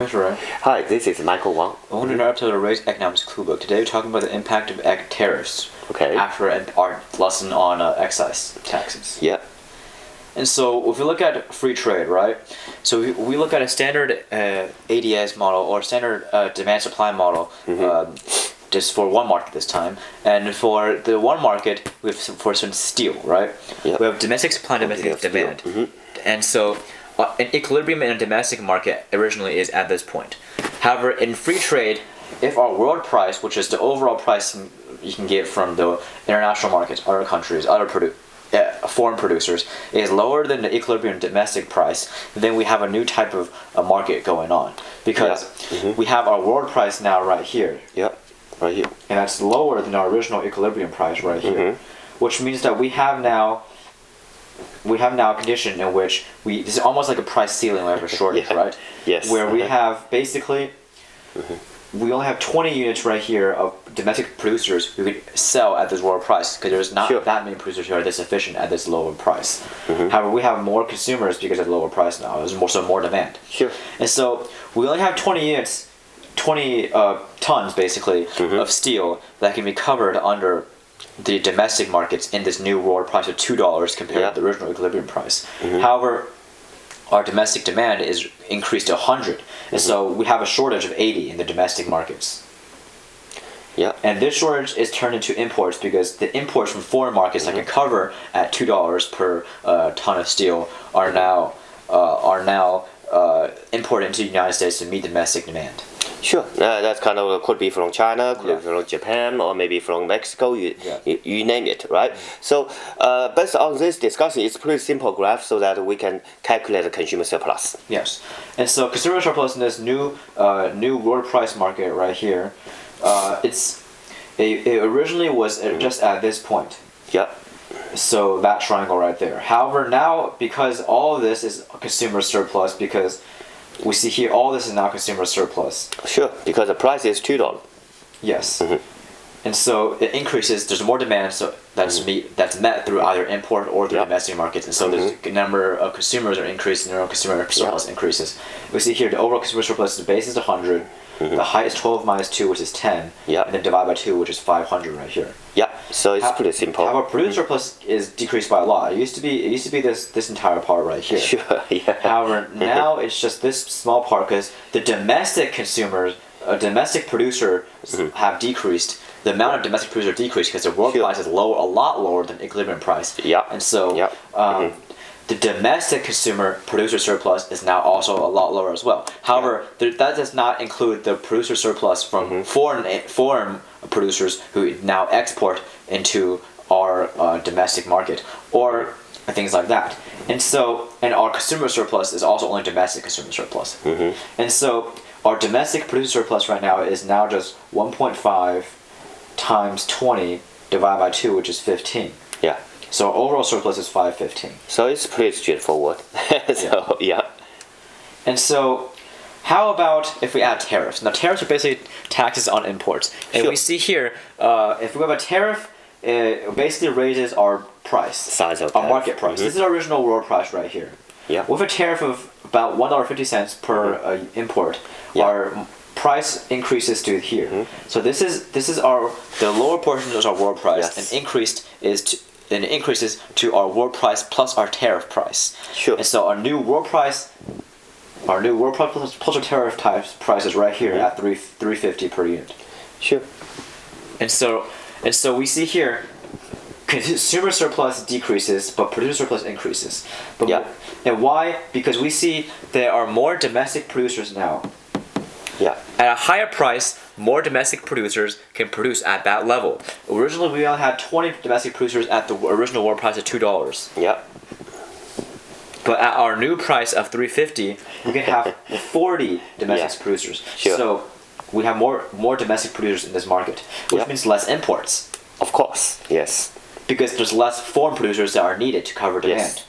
That's right. Hi, this is Michael Wang. Welcome to another episode of the Race Economics Clue Book. Today we're talking about the impact of tariffs. Okay. After our lesson on excise taxes. Yeah. And so if we look at free trade, right? So we look at a standard ADS model or standard demand-supply model just for one market this time. And for the one market, we have for instance steel, right? Yeah. We have domestic supply and domestic demand. And so an equilibrium in a domestic market originally is at this point. However, in free trade, if our world price, which is the overall price you can get from the international markets, other countries, foreign producers, is lower than the equilibrium domestic price, then we have a new type of market going on. Because we have our world price now right here. Yeah, right here. And that's lower than our original equilibrium price right here. Which means that we have now a condition in which this is almost like a price ceiling. We have a shortage, right? Yes. Where we have basically we only have 20 units right here of domestic producers who could sell at this lower price because there's not that many producers who are this efficient at this lower price. However, we have more consumers because of the lower price now. There's more demand. Sure. And so we only have 20 units, 20 tons basically of steel that can be covered under the domestic markets in this new world price of $2 compared to the original equilibrium price. However, our domestic demand is increased to 100, and so we have a shortage of 80 in the domestic markets. Yeah. And this shortage is turned into imports because the imports from foreign markets that can cover at $2 per ton of steel are now imported into the United States to meet domestic demand. Sure, that's kind of could be from China, could be from Japan, or maybe from Mexico. You name it, right? So, based on this discussion, it's pretty simple graph so that we can calculate the consumer surplus. Yes, and so consumer surplus in this new world price market right here, it originally was just at this point. Yeah. So that triangle right there. However, now because all of this is consumer surplus, because we see here all this is now consumer surplus. Sure, because the price is $2. Yes. And so it increases. There's more demand, so that's met through either import or through domestic markets, and so the number of consumers are increasing. Their own consumer surplus increases. We see here the overall consumer surplus, the base is 100. The height is 12 minus 2, which is 10. And then divide by 2, which is 500 right here. Yeah. So it's pretty simple. However, producer surplus is decreased by a lot. It used to be this entire part right here. Sure. Yeah. However, now it's just this small part because the domestic consumers, domestic producers have decreased. The amount of domestic producers decreased because the world price is a lot lower than equilibrium price. Yeah. And so the domestic consumer producer surplus is now also a lot lower as well. However, that does not include the producer surplus from foreign producers who now export into our domestic market or things like that. And so, and our consumer surplus is also only domestic consumer surplus. And so our domestic producer surplus right now is now just 1.5 times 20 divided by 2, which is 15. Yeah. So our overall surplus is 515. So it's pretty straightforward. And so how about if we add tariffs? Now tariffs are basically taxes on imports. And we see here, if we have a tariff, it basically raises our price. Size of our market price. This is our original world price right here. Yeah. With a tariff of about $1.50 per import, our price increases to here. So this is the lower portion is our world price, and increases to our world price plus our tariff price. Sure. And so our new world price plus our tariff price is right here at $3.50 per unit. Sure. And so we see here consumer surplus decreases, but producer surplus increases. And why? Because we see there are more domestic producers now. Yeah. At a higher price, more domestic producers can produce at that level. Originally, we only had 20 domestic producers at the original world price of $2. Yeah. But at our new price of $3.50, we can have 40 domestic producers. Sure. So we have more domestic producers in this market, which means less imports. Of course. Yes. Because there's less foreign producers that are needed to cover demand.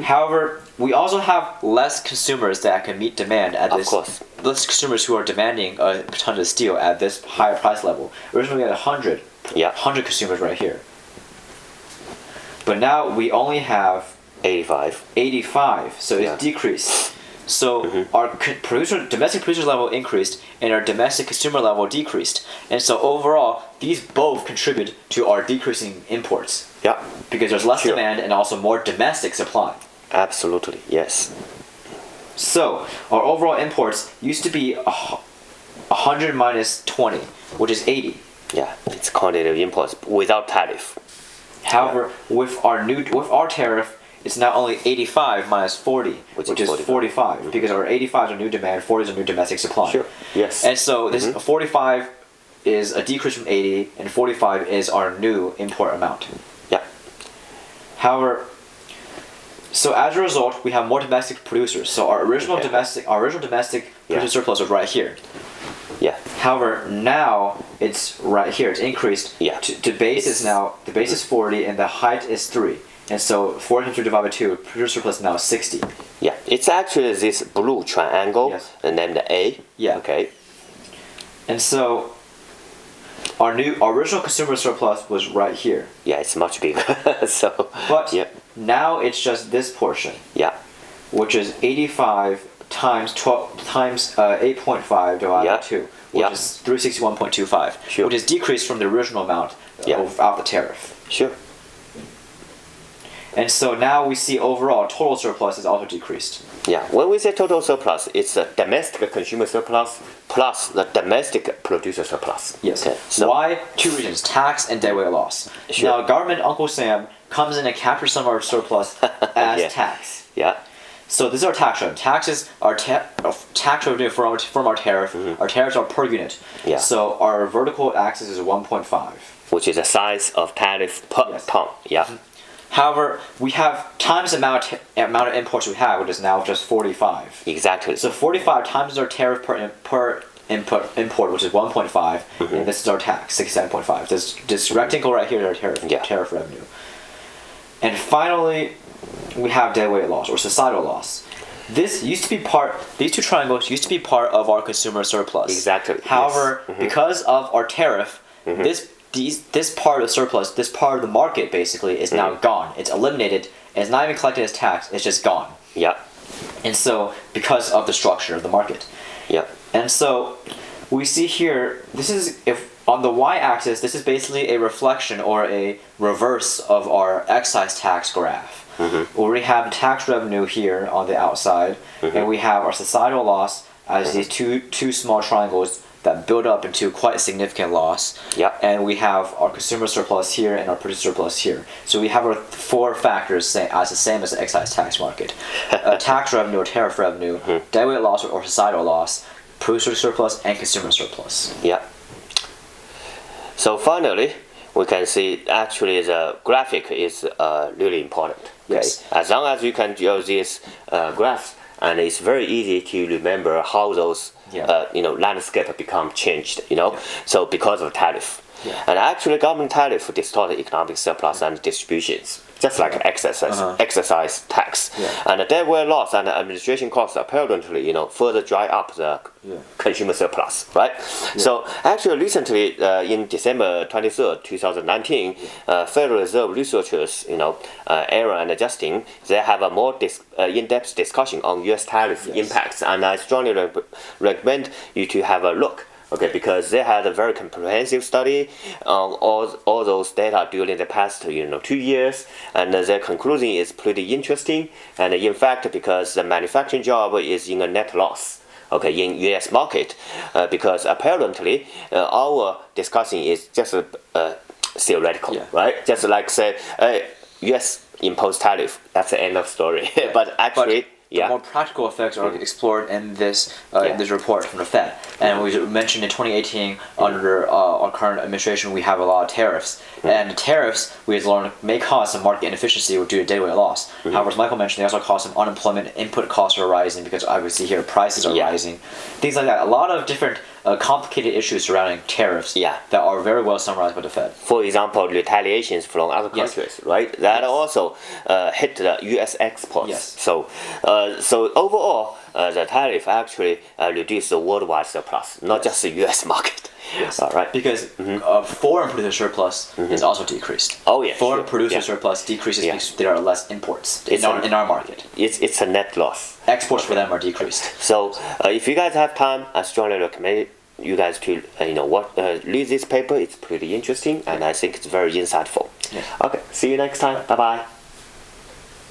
However, we also have less consumers that can meet demand at this. Of course. Less consumers who are demanding a ton of steel at this higher price level. Originally, we had 100 consumers right here. But now we only have 85. 85. So it's decreased. So our domestic producer level increased, and our domestic consumer level decreased. And so overall, these both contribute to our decreasing imports. Yeah. Because there's less demand and also more domestic supply. Absolutely, yes. So our overall imports used to be 100 minus 20, which is 80. Yeah, it's quantitative imports without tariff. However, with our tariff, it's now only 85 minus 40, which is 45, because our 85 is our new demand, 40 is our new domestic supply. Sure. Yes. And so this 45 is a decrease from 80, and 45 is our new import amount. Yeah. However, so as a result, we have more domestic producers. So our original domestic producer surplus was right here. Yeah. However, now it's right here. It's increased. Yeah. The base is 40 and the height is 3. And so 40 times 3 divided by 2, producer surplus is now 60. Yeah. It's actually this blue triangle named A. Yeah. Okay. And so our original consumer surplus was right here. Yeah, it's much bigger. But now it's just this portion. Yeah. Which is 85 times 8.5 divided by 2, which is 361.25, Sure. which is decreased from the original amount without the tariff. Sure. And so now we see overall total surplus is also decreased. Yeah, when we say total surplus, it's a domestic consumer surplus plus the domestic producer surplus. Yes. Okay. So Why? Two reasons: tax and deadweight loss. Sure. Now, government Uncle Sam comes in and captures some of our surplus as tax. Yeah. So this is our tax revenue. Taxes are tax revenue from our tariff. Our tariffs are per unit. Yeah. So our vertical axis is 1.5. Which is the size of tariff per ton. Yeah. However, we have times the amount of imports we have, which is now just 45. Exactly. So 45 times our tariff per import, which is 1.5, and this is our tax, 67.5. This rectangle right here is our tariff revenue. And finally, we have deadweight loss or societal loss. These two triangles used to be part of our consumer surplus. Exactly. However, because of our tariff, this part of surplus, this part of the market basically is now gone. It's eliminated. And it's not even collected as tax. It's just gone. Yeah. And so because of the structure of the market. Yeah. And so we see here, if on the y-axis, this is basically a reflection or a reverse of our excise tax graph. Where we have tax revenue here on the outside, and we have our societal loss as these two small triangles that build up into quite a significant loss. Yeah. And we have our consumer surplus here and our producer surplus here. So we have our four factors as the same as the excise tax market. Tax revenue or tariff revenue, deadweight loss or societal loss, producer surplus, and consumer surplus. Yeah. So finally, we can see actually the graphic is really important. Okay? Yes. As long as you can use these graphs, and it's very easy to remember how those landscape become changed. So because of tariff, and actually government tariff distort economic surplus and distributions, just like exercise tax, and the deadweight loss and the administration costs apparently further dry up the consumer surplus, right? So actually recently in December 23rd, 2019, Federal Reserve researchers, Aaron and Justin, they have a more in-depth discussion on U.S. tariff impacts, and I strongly recommend you to have a look. Okay, because they had a very comprehensive study on all those data during the past 2 years, and their conclusion is pretty interesting. And in fact, because the manufacturing job is in a net loss, in U.S. market, because apparently our discussion is just theoretical, right? Just like say U.S. imposed tariff, that's the end of story. But actually. The more practical effects are explored in this report from the Fed. And we mentioned in 2018, under our current administration, we have a lot of tariffs. And the tariffs, we have learned, may cause some market inefficiency due to deadweight loss. However, as Michael mentioned, they also cause some unemployment, input costs are rising because obviously here prices are rising. Things like that. A lot of different complicated issues surrounding tariffs that are very well summarized by the Fed. For example, retaliations from other countries, right? That also hit the U.S. exports. So overall, the tariff actually reduce the worldwide surplus, not just the U.S. market. Yes. All right. Because foreign producer surplus is also decreased. Oh, yeah, Foreign sure. producer Yeah. surplus decreases Yeah. because there are less imports It's in our market. It's a net loss. Exports for them are decreased. So if you guys have time, I strongly recommend you guys to read this paper. It's pretty interesting, and I think it's very insightful. Yeah. Okay, see you next time. Bye bye.